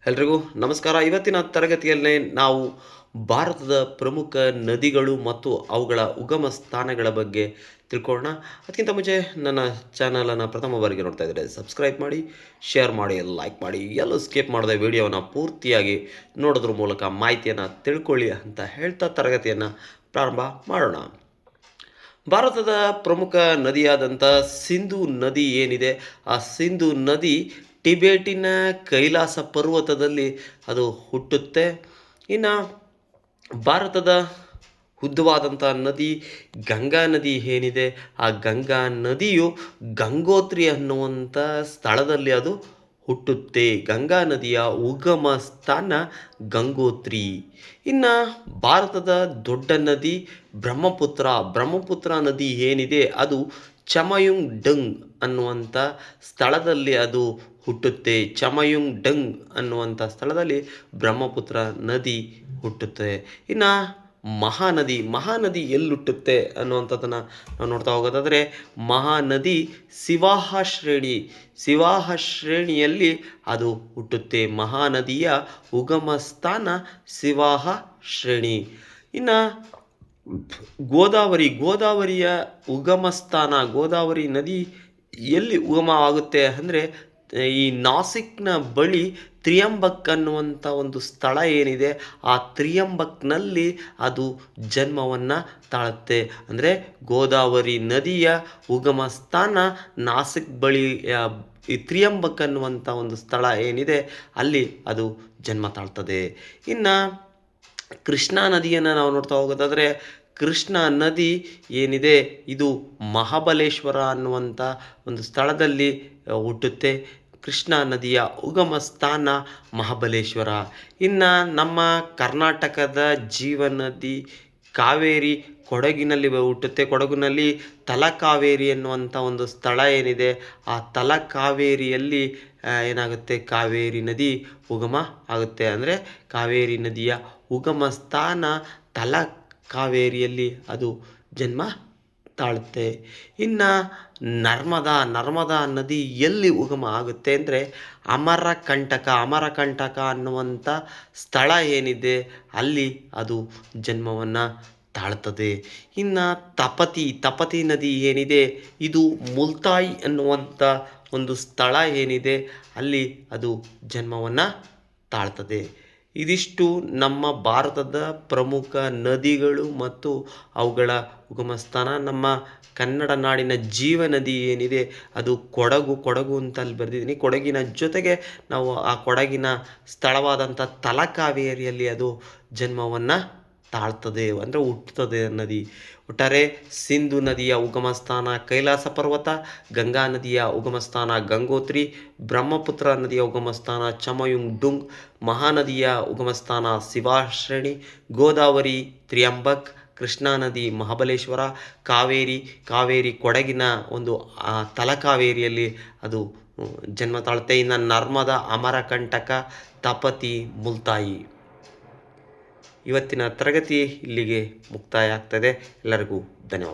ಎಲ್ರಿಗೂ ನಮಸ್ಕಾರ. ಇವತ್ತಿನ ತರಗತಿಯಲ್ಲಿ ನಾವು ಭಾರತದ ಪ್ರಮುಖ ನದಿಗಳು ಮತ್ತು ಅವುಗಳ ಉಗಮ ಸ್ಥಾನಗಳ ಬಗ್ಗೆ ತಿಳ್ಕೊಳ್ಳೋಣ. ಅದಕ್ಕಿಂತ ಮುಂಚೆ ನನ್ನ ಚಾನಲನ್ನು ಪ್ರಥಮ ಬಾರಿಗೆ ನೋಡ್ತಾ ಇದ್ದರೆ ಸಬ್ಸ್ಕ್ರೈಬ್ ಮಾಡಿ, ಶೇರ್ ಮಾಡಿ, ಲೈಕ್ ಮಾಡಿ, ಎಲ್ಲೂ ಸ್ಕಿಪ್ ಮಾಡದೆ ವಿಡಿಯೋನ ಪೂರ್ತಿಯಾಗಿ ನೋಡೋದ್ರ ಮೂಲಕ ಮಾಹಿತಿಯನ್ನು ತಿಳ್ಕೊಳ್ಳಿ ಅಂತ ಹೇಳ್ತಾ ತರಗತಿಯನ್ನು ಪ್ರಾರಂಭ ಮಾಡೋಣ. ಭಾರತದ ಪ್ರಮುಖ ನದಿಯಾದಂಥ ಸಿಂಧೂ ನದಿ ಏನಿದೆ, ಆ ಸಿಂಧೂ ನದಿ ಟಿಬೇಟಿನ ಕೈಲಾಸ ಪರ್ವತದಲ್ಲಿ ಅದು ಹುಟ್ಟುತ್ತೆ. ಇನ್ನು ಭಾರತದ ಉದ್ದವಾದಂಥ ನದಿ ಗಂಗಾ ನದಿ ಏನಿದೆ, ಆ ಗಂಗಾ ನದಿಯು ಗಂಗೋತ್ರಿ ಅನ್ನುವಂಥ ಸ್ಥಳದಲ್ಲಿ ಅದು ಹುಟ್ಟುತ್ತೆ. ಗಂಗಾ ನದಿಯ ಉಗಮ ಸ್ಥಾನ ಗಂಗೋತ್ರಿ. ಇನ್ನು ಭಾರತದ ದೊಡ್ಡ ನದಿ ಬ್ರಹ್ಮಪುತ್ರ ನದಿ ಏನಿದೆ ಅದು ಚಮಯುಂಗ್ ಡಂಗ್ ಅನ್ನುವಂಥ ಸ್ಥಳದಲ್ಲಿ ಅದು ಹುಟ್ಟುತ್ತೆ. ಚಮಯುಂಗ್ ಡಂಗ್ ಅನ್ನುವಂಥ ಸ್ಥಳದಲ್ಲಿ ಬ್ರಹ್ಮಪುತ್ರ ನದಿ ಹುಟ್ಟುತ್ತೆ. ಇನ್ನು ಮಹಾನದಿ ಎಲ್ಲಿ ಹುಟ್ಟುತ್ತೆ ಅನ್ನುವಂಥದ್ದನ್ನು ನಾವು ನೋಡ್ತಾ ಹೋಗೋದಾದರೆ, ಮಹಾನದಿ ಸಿವಾಹ ಶ್ರೇಣಿಯಲ್ಲಿ ಅದು ಹುಟ್ಟುತ್ತೆ. ಮಹಾನದಿಯ ಉಗಮ ಸ್ಥಾನ ಸಿವಾಹ ಶ್ರೇಣಿ. ಇನ್ನು ಗೋದಾವರಿಯ ಉಗಮ ಸ್ಥಾನ, ಗೋದಾವರಿ ನದಿ ಎಲ್ಲಿ ಉಗಮ ಆಗುತ್ತೆ ಅಂದರೆ, ಈ ನಾಸಿಕ್ನ ಬಳಿ ತ್ರಿಯಂಬಕ್ ಅನ್ನುವಂಥ ಒಂದು ಸ್ಥಳ ಏನಿದೆ, ಆ ತ್ರಿಯಂಬಕ್ನಲ್ಲಿ ಅದು ಜನ್ಮವನ್ನು ತಾಳುತ್ತೆ. ಅಂದರೆ ಗೋದಾವರಿ ನದಿಯ ಉಗಮ ಸ್ಥಾನ ನಾಸಿಕ್ ಬಳಿ ಈ ತ್ರಿಯಂಬಕ್ ಅನ್ನುವಂಥ ಒಂದು ಸ್ಥಳ ಏನಿದೆ ಅಲ್ಲಿ ಅದು ಜನ್ಮ ತಾಳ್ತದೆ. ಇನ್ನು ಕೃಷ್ಣಾ ನದಿಯನ್ನು ನಾವು ನೋಡ್ತಾ ಹೋಗೋದಾದರೆ, ಕೃಷ್ಣಾ ನದಿ ಏನಿದೆ ಇದು ಮಹಾಬಲೇಶ್ವರ ಅನ್ನುವಂಥ ಒಂದು ಸ್ಥಳದಲ್ಲಿ ಹುಟ್ಟುತ್ತೆ. ಕೃಷ್ಣಾ ನದಿಯ ಉಗಮ ಸ್ಥಾನ ಮಹಾಬಲೇಶ್ವರ. ಇನ್ನು ನಮ್ಮ ಕರ್ನಾಟಕದ ಜೀವನದಿ ಕಾವೇರಿ ಕೊಡಗಿನಲ್ಲಿ ಹುಟ್ಟುತ್ತೆ. ಕೊಡಗಿನಲ್ಲಿ ತಲಕಾವೇರಿ ಎನ್ನುವಂಥ ಒಂದು ಸ್ಥಳ ಏನಿದೆ, ಆ ತಲಕಾವೇರಿಯಲ್ಲಿ ಏನಾಗುತ್ತೆ, ಕಾವೇರಿ ನದಿ ಉಗಮ ಆಗುತ್ತೆ. ಅಂದರೆ ಕಾವೇರಿ ನದಿಯ ಉಗಮ ಸ್ಥಾನ ತಲಕಾವೇರಿಯಲ್ಲಿ ಅದು ಜನ್ಮ ತಾಳುತ್ತೆ. ಇನ್ನು ನರ್ಮದಾ ನದಿ ಎಲ್ಲಿ ಉಗಮ ಆಗುತ್ತೆ ಅಂದರೆ, ಅಮರಕಂಟಕ ಅನ್ನುವಂಥ ಸ್ಥಳ ಏನಿದೆ ಅಲ್ಲಿ ಅದು ಜನ್ಮವನ್ನು ತಾಳ್ತದೆ. ಇನ್ನು ತಪತಿ ನದಿ ಏನಿದೆ ಇದು ಮುಲ್ತಾಯಿ ಅನ್ನುವಂಥ ಒಂದು ಸ್ಥಳ ಏನಿದೆ ಅಲ್ಲಿ ಅದು ಜನ್ಮವನ್ನು ತಾಳ್ತದೆ. ಇದಿಷ್ಟು ನಮ್ಮ ಭಾರತದ ಪ್ರಮುಖ ನದಿಗಳು ಮತ್ತು ಅವುಗಳ ಉಗಮ ಸ್ಥಾನ. ನಮ್ಮ ಕನ್ನಡ ನಾಡಿನ ಜೀವನದಿ ಏನಿದೆ ಅದು ಕೊಡಗು ಅಂತ ಅಲ್ಲಿ ಬರೆದಿದ್ದೀನಿ. ಕೊಡಗಿನ ಜೊತೆಗೆ ನಾವು ಆ ಕೊಡಗಿನ ಸ್ಥಳವಾದಂಥ ತಲಕಾವೇರಿಯಲ್ಲಿ ಅದು ಜನ್ಮವನ್ನು ತಾಳ್ತದೆ, ಅಂದರೆ ಹುಟ್ಟುತ್ತದೆ ನದಿ. ಒಟ್ಟಾರೆ ಸಿಂಧು ನದಿಯ ಉಗಮ ಸ್ಥಾನ ಕೈಲಾಸ ಪರ್ವತ, ಗಂಗಾ ನದಿಯ ಉಗಮ ಸ್ಥಾನ ಗಂಗೋತ್ರಿ, ಬ್ರಹ್ಮಪುತ್ರ ನದಿಯ ಉಗಮ ಸ್ಥಾನ ಚಮಯುಂಗ್ ಡುಂಗ್, ಮಹಾನದಿಯ ಉಗಮ ಸ್ಥಾನ ಶಿವಾಶ್ರೇಣಿ, ಗೋದಾವರಿ ತ್ರಿಯಂಬಕ್, ಕೃಷ್ಣಾ ನದಿ ಮಹಾಬಲೇಶ್ವರ, ಕಾವೇರಿ ಕೊಡಗಿನ ಒಂದು ತಲಕಾವೇರಿಯಲ್ಲಿ ಅದು ಜನ್ಮ ತಾಳುತ್ತೆ. ಇನ್ನು ನರ್ಮದಾ, ಅಮರಕಂಟಕ, ತಪತಿ, ಮುಲ್ತಾಯಿ. ಇವತ್ತಿನ ತರಗತಿ ಇಲ್ಲಿಗೆ ಮುಕ್ತಾಯ ಆಗ್ತದೆ. ಎಲ್ಲರಿಗೂ ಧನ್ಯವಾದ.